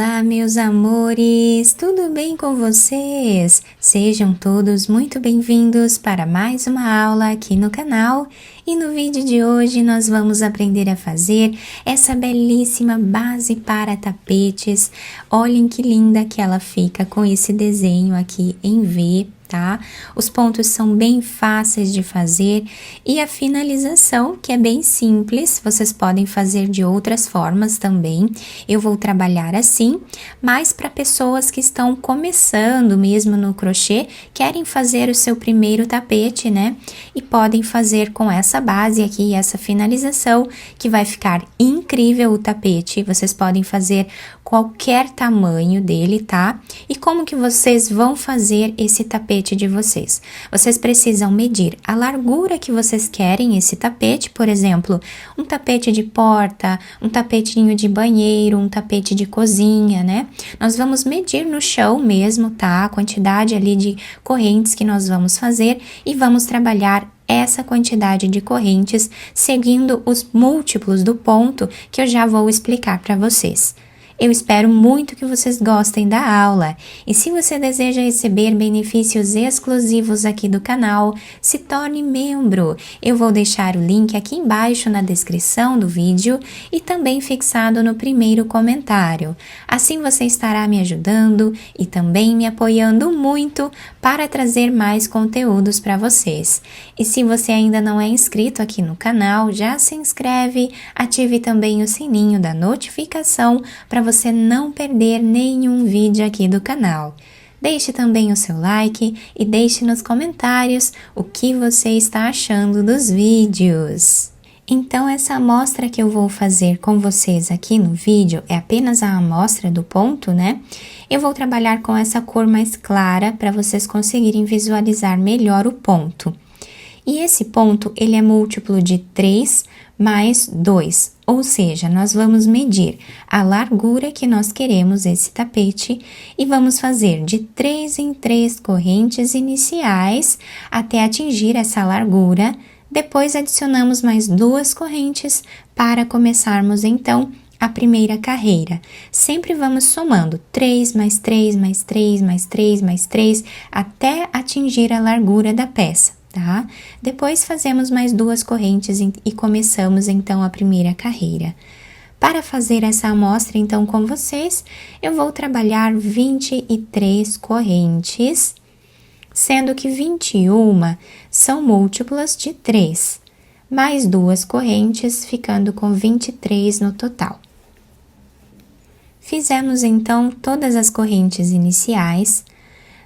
Olá, meus amores! Tudo bem com vocês? Sejam todos muito bem-vindos para mais uma aula aqui no canal. E no vídeo de hoje nós vamos aprender a fazer essa belíssima base para tapetes. Olhem que linda que ela fica com esse desenho aqui em V, tá? Os pontos são bem fáceis de fazer e a finalização, que é bem simples, vocês podem fazer de outras formas também. Eu vou trabalhar assim, mas para pessoas que estão começando mesmo no crochê, querem fazer o seu primeiro tapete, né? E podem fazer com essa base aqui, essa finalização, que vai ficar incrível o tapete. Vocês podem fazer qualquer tamanho dele, tá? E como que vocês vão fazer esse tapete de vocês? Vocês precisam medir a largura que vocês querem esse tapete, por exemplo, um tapete de porta, um tapetinho de banheiro, um tapete de cozinha, né? Nós vamos medir no chão mesmo, tá? A quantidade ali de correntes que nós vamos fazer e vamos trabalhar essa quantidade de correntes seguindo os múltiplos do ponto que eu já vou explicar para vocês. Eu espero muito que vocês gostem da aula e se você deseja receber benefícios exclusivos aqui do canal, se torne membro. Eu vou deixar o link aqui embaixo na descrição do vídeo e também fixado no primeiro comentário. Assim você estará me ajudando e também me apoiando muito para trazer mais conteúdos para vocês. E se você ainda não é inscrito aqui no canal, já se inscreve, ative também o sininho da notificação para você não perder nenhum vídeo aqui do canal. Deixe também o seu like e deixe nos comentários o que você está achando dos vídeos. Então, essa amostra que eu vou fazer com vocês aqui no vídeo é apenas a amostra do ponto, né? Eu vou trabalhar com essa cor mais clara para vocês conseguirem visualizar melhor o ponto. E esse ponto, ele é múltiplo de 3 mais 2, ou seja, nós vamos medir a largura que nós queremos esse tapete e vamos fazer de 3 em 3 correntes iniciais até atingir essa largura. Depois adicionamos mais 2 correntes para começarmos então a primeira carreira. Sempre vamos somando 3 mais 3 mais 3 mais 3 mais 3 até atingir a largura da peça. Tá? Depois fazemos mais 2 correntes e começamos então a primeira carreira. Para fazer essa amostra então com vocês, eu vou trabalhar 23 correntes, sendo que 21 são múltiplas de 3, mais 2 correntes, ficando com 23 no total. Fizemos então todas as correntes iniciais.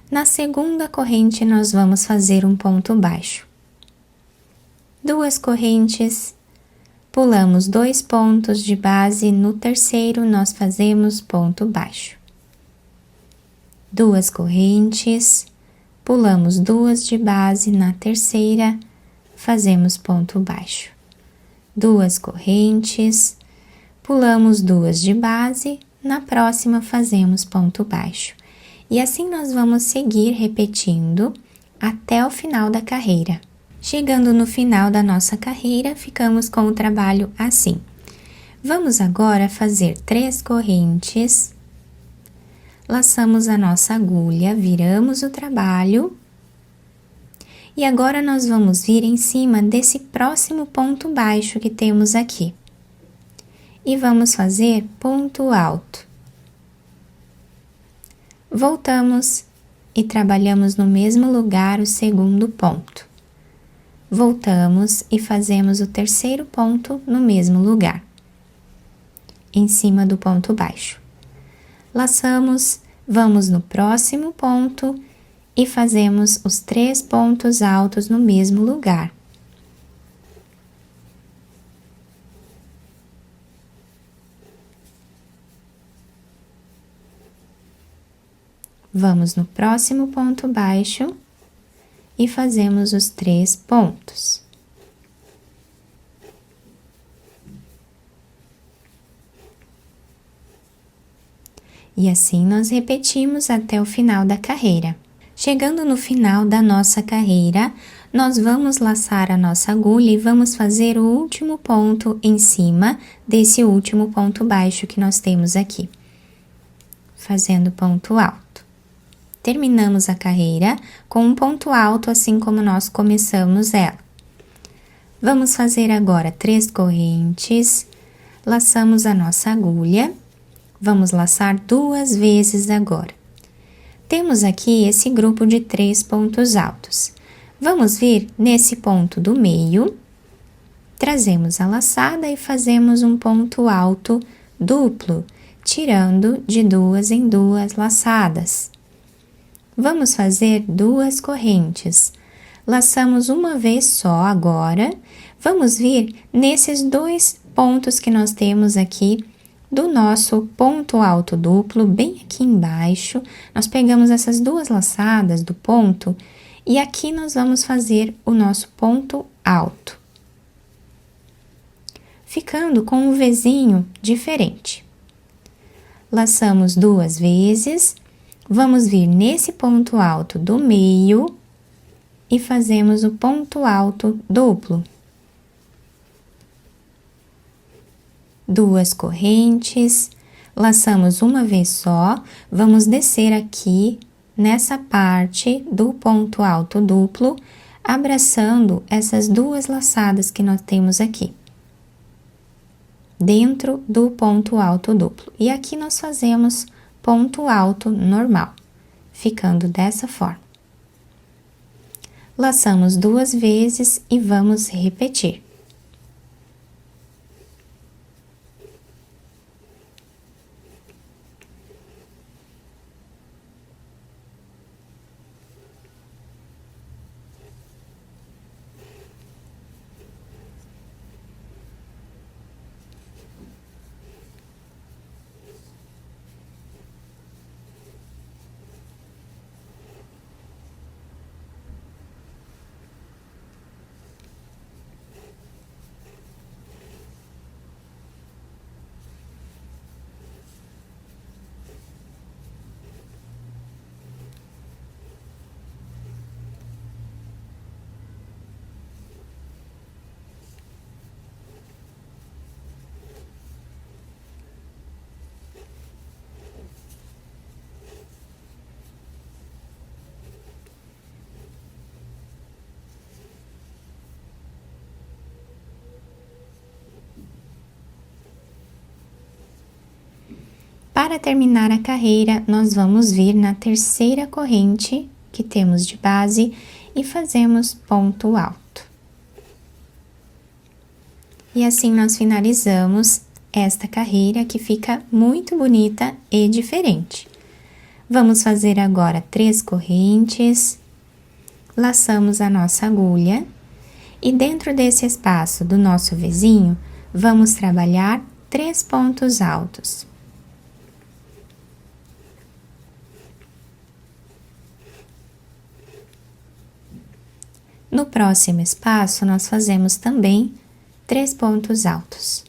Na segunda corrente, nós vamos fazer um ponto baixo. 2 correntes, pulamos 2 pontos de base, no terceiro nós fazemos ponto baixo. 2 correntes, pulamos 2 de base, na terceira fazemos ponto baixo. 2 correntes, pulamos 2 de base, na próxima fazemos ponto baixo. E assim nós vamos seguir repetindo até o final da carreira. Chegando no final da nossa carreira, ficamos com o trabalho assim. Vamos agora fazer 3 correntes, laçamos a nossa agulha, viramos o trabalho. E agora nós vamos vir em cima desse próximo ponto baixo que temos aqui. E vamos fazer ponto alto. Voltamos e trabalhamos no mesmo lugar o segundo ponto. Voltamos e fazemos o terceiro ponto no mesmo lugar, em cima do ponto baixo. Laçamos, vamos no próximo ponto e fazemos os 3 pontos altos no mesmo lugar. Vamos no próximo ponto baixo e fazemos os 3 pontos. E assim nós repetimos até o final da carreira. Chegando no final da nossa carreira, nós vamos laçar a nossa agulha e vamos fazer o último ponto em cima desse último ponto baixo que nós temos aqui. fazendo ponto alto. Terminamos a carreira com um ponto alto, assim como nós começamos ela. Vamos fazer agora 3 correntes, laçamos a nossa agulha, vamos laçar 2 vezes agora. Temos aqui esse grupo de 3 pontos altos. Vamos vir nesse ponto do meio, trazemos a laçada e fazemos um ponto alto duplo, tirando de 2 em 2 laçadas. Vamos fazer 2 correntes. Laçamos uma vez só agora. Vamos vir nesses 2 pontos que nós temos aqui do nosso ponto alto duplo, bem aqui embaixo. Nós pegamos essas 2 laçadas do ponto e aqui nós vamos fazer o nosso ponto alto, ficando com um Vzinho diferente. Laçamos 2 vezes. Vamos vir nesse ponto alto do meio e fazemos o ponto alto duplo. 2 correntes, laçamos uma vez só, vamos descer aqui nessa parte do ponto alto duplo, abraçando essas 2 laçadas que nós temos aqui, dentro do ponto alto duplo. E aqui nós fazemos ponto alto normal, ficando dessa forma. Laçamos 2 vezes e vamos repetir. Para terminar a carreira, nós vamos vir na terceira corrente que temos de base e fazemos ponto alto. E assim nós finalizamos esta carreira que fica muito bonita e diferente. Vamos fazer agora 3 correntes, laçamos a nossa agulha e dentro desse espaço do nosso Vzinho, vamos trabalhar 3 pontos altos. No próximo espaço, nós fazemos também 3 pontos altos.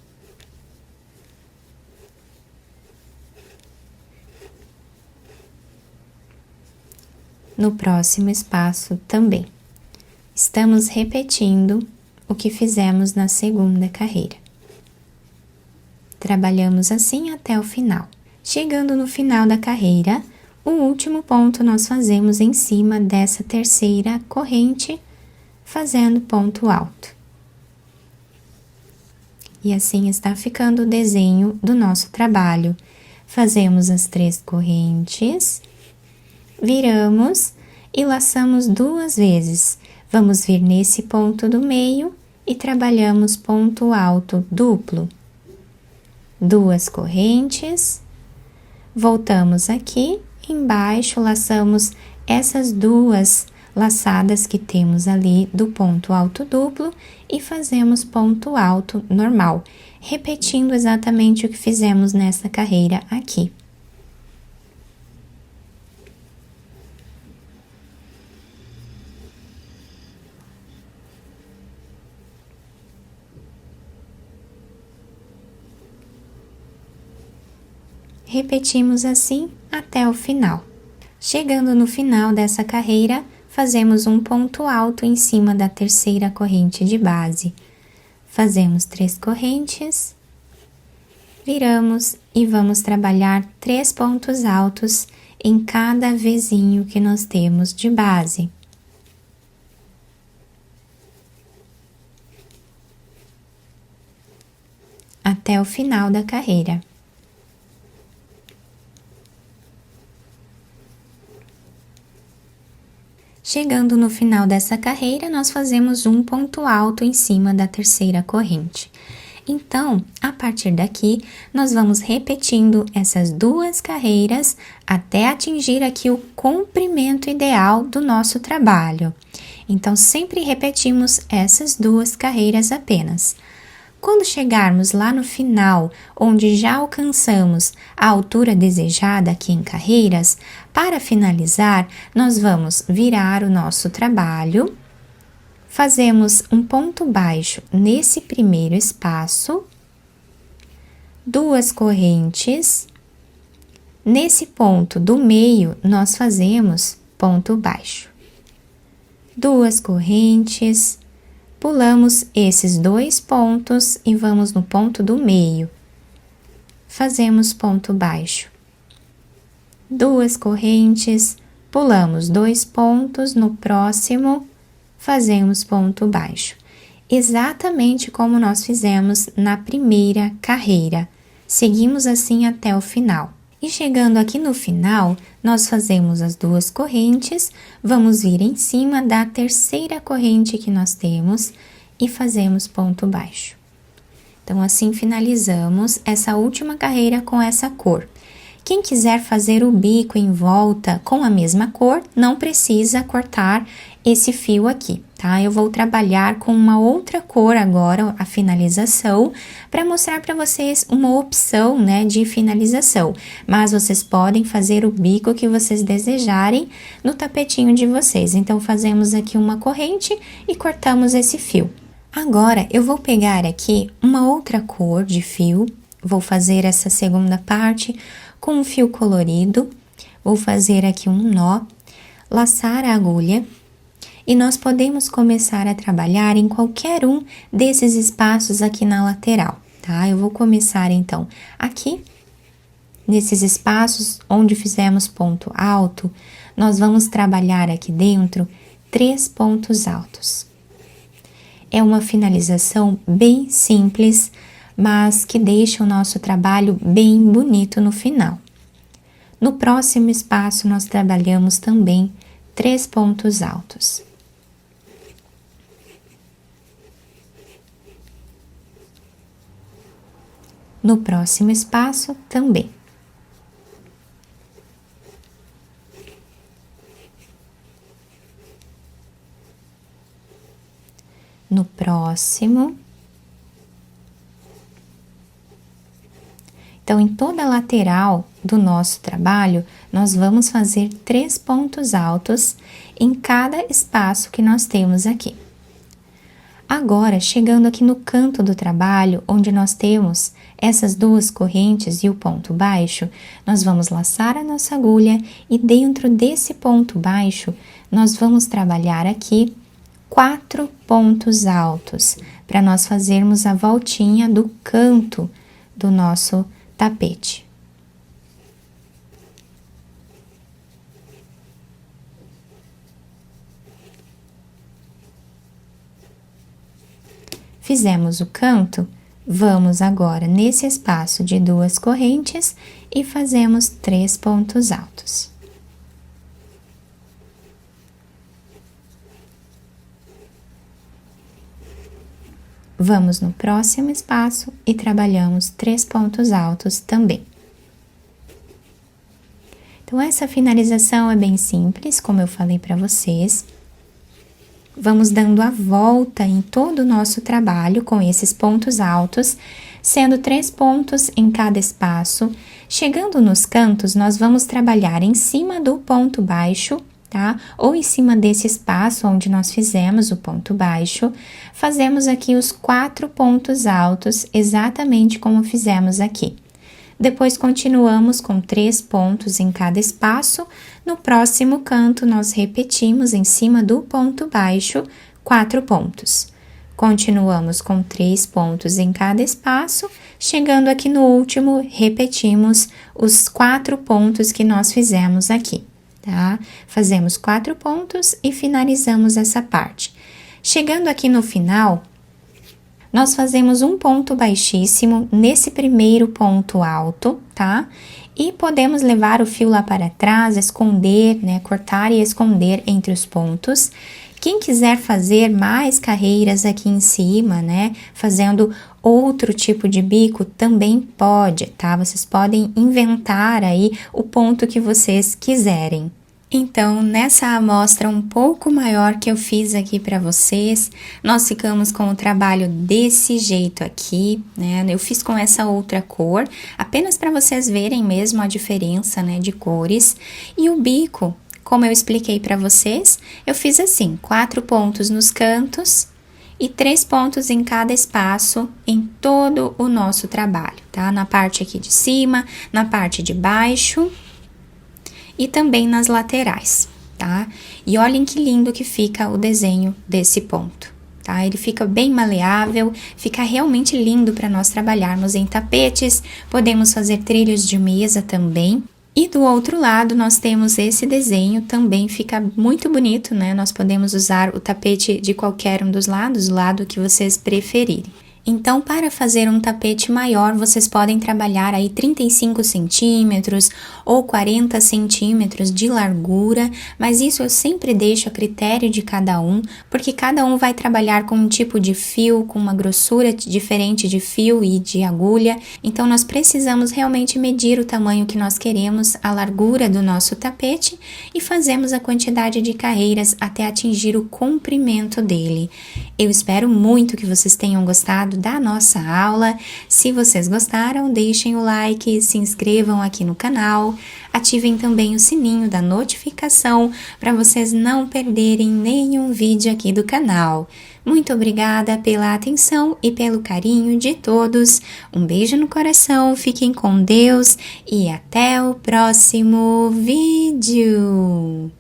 No próximo espaço também. Estamos repetindo o que fizemos na segunda carreira. Trabalhamos assim até o final. Chegando no final da carreira, o último ponto nós fazemos em cima dessa terceira corrente, fazendo ponto alto. E assim está ficando o desenho do nosso trabalho. Fazemos as 3 correntes, viramos e laçamos 2 vezes. Vamos vir nesse ponto do meio e trabalhamos ponto alto duplo. 2 correntes, voltamos aqui, embaixo laçamos essas 2 laçadas que temos ali do ponto alto duplo e fazemos ponto alto normal, repetindo exatamente o que fizemos nessa carreira aqui. Repetimos assim até o final. Chegando no final dessa carreira, fazemos um ponto alto em cima da terceira corrente de base. Fazemos 3 correntes, Viramos e vamos trabalhar 3 pontos altos em cada vezinho que nós temos de base. Até o final da carreira. Chegando no final dessa carreira, nós fazemos um ponto alto em cima da terceira corrente. Então, a partir daqui, nós vamos repetindo essas 2 carreiras até atingir aqui o comprimento ideal do nosso trabalho. Então, sempre repetimos essas 2 carreiras apenas. Quando chegarmos lá no final, onde já alcançamos a altura desejada aqui em carreiras, para finalizar, nós vamos virar o nosso trabalho, fazemos um ponto baixo nesse primeiro espaço, 2 correntes, nesse ponto do meio, nós fazemos ponto baixo, 2 correntes, pulamos esses 2 pontos e vamos no ponto do meio. Fazemos ponto baixo. 2 correntes, pulamos 2 pontos, no próximo, fazemos ponto baixo. Exatamente como nós fizemos na primeira carreira. Seguimos assim até o final. E chegando aqui no final, nós fazemos as 2 correntes, vamos vir em cima da terceira corrente que nós temos e fazemos ponto baixo. Então, assim finalizamos essa última carreira com essa cor. Quem quiser fazer o bico em volta com a mesma cor, não precisa cortar esse fio aqui, tá? Eu vou trabalhar com uma outra cor agora, a finalização, para mostrar para vocês uma opção, né, de finalização. Mas vocês podem fazer o bico que vocês desejarem no tapetinho de vocês. Então, fazemos aqui uma corrente e cortamos esse fio. Agora, eu vou pegar aqui uma outra cor de fio, vou fazer essa segunda parte com um fio colorido, vou fazer aqui um nó, laçar a agulha e nós podemos começar a trabalhar em qualquer um desses espaços aqui na lateral, tá? Eu vou começar então aqui, nesses espaços onde fizemos ponto alto, nós vamos trabalhar aqui dentro 3 pontos altos. É uma finalização bem simples, mas que deixa o nosso trabalho bem bonito no final. No próximo espaço, nós trabalhamos também 3 pontos altos. No próximo espaço, também. No próximo. Então, em toda a lateral do nosso trabalho, nós vamos fazer 3 pontos altos em cada espaço que nós temos aqui. Agora, chegando aqui no canto do trabalho, onde nós temos essas 2 correntes e o ponto baixo, nós vamos laçar a nossa agulha e dentro desse ponto baixo, nós vamos trabalhar aqui 4 pontos altos, para nós fazermos a voltinha do canto do nosso tapete. Fizemos o canto, vamos agora nesse espaço de 2 correntes e fazemos 3 pontos altos. Vamos no próximo espaço e trabalhamos 3 pontos altos também. Então, essa finalização é bem simples, como eu falei para vocês. Vamos dando a volta em todo o nosso trabalho com esses pontos altos, sendo 3 pontos em cada espaço. Chegando nos cantos, nós vamos trabalhar em cima do ponto baixo, tá? Ou em cima desse espaço onde nós fizemos o ponto baixo, fazemos aqui os 4 pontos altos, exatamente como fizemos aqui. Depois, continuamos com 3 pontos em cada espaço. No próximo canto, nós repetimos em cima do ponto baixo, 4 pontos. Continuamos com 3 pontos em cada espaço, Chegando aqui no último, repetimos os 4 pontos que nós fizemos aqui, tá? Fazemos 4 pontos e finalizamos essa parte. Chegando aqui no final, nós fazemos um ponto baixíssimo nesse primeiro ponto alto, tá? E podemos levar o fio lá para trás, esconder, né? Cortar e esconder entre os pontos. Quem quiser fazer mais carreiras aqui em cima, né? Fazendo outro tipo de bico, também pode, tá? Vocês podem inventar aí o ponto que vocês quiserem. Então, nessa amostra um pouco maior que eu fiz aqui para vocês, nós ficamos com o trabalho desse jeito aqui, né? Eu fiz com essa outra cor, apenas para vocês verem mesmo a diferença, né, de cores. E o bico, como eu expliquei para vocês, eu fiz assim, 4 pontos nos cantos e 3 pontos em cada espaço em todo o nosso trabalho, tá? Na parte aqui de cima, na parte de baixo e também nas laterais, tá? E olhem que lindo que fica o desenho desse ponto, tá? Ele fica bem maleável, fica realmente lindo para nós trabalharmos em tapetes, podemos fazer trilhos de mesa também. E do outro lado, nós temos esse desenho, também fica muito bonito, né? Nós podemos usar o tapete de qualquer um dos lados, o lado que vocês preferirem. Então, para fazer um tapete maior, vocês podem trabalhar aí 35 centímetros ou 40 centímetros de largura, mas isso eu sempre deixo a critério de cada um, porque cada um vai trabalhar com um tipo de fio, com uma grossura diferente de fio e de agulha, então nós precisamos realmente medir o tamanho que nós queremos, a largura do nosso tapete e fazemos a quantidade de carreiras até atingir o comprimento dele. Eu espero muito que vocês tenham gostado da nossa aula. Se vocês gostaram, deixem o like, se inscrevam aqui no canal, ativem também o sininho da notificação para vocês não perderem nenhum vídeo aqui do canal. Muito obrigada pela atenção e pelo carinho de todos. Um beijo no coração, fiquem com Deus e até o próximo vídeo!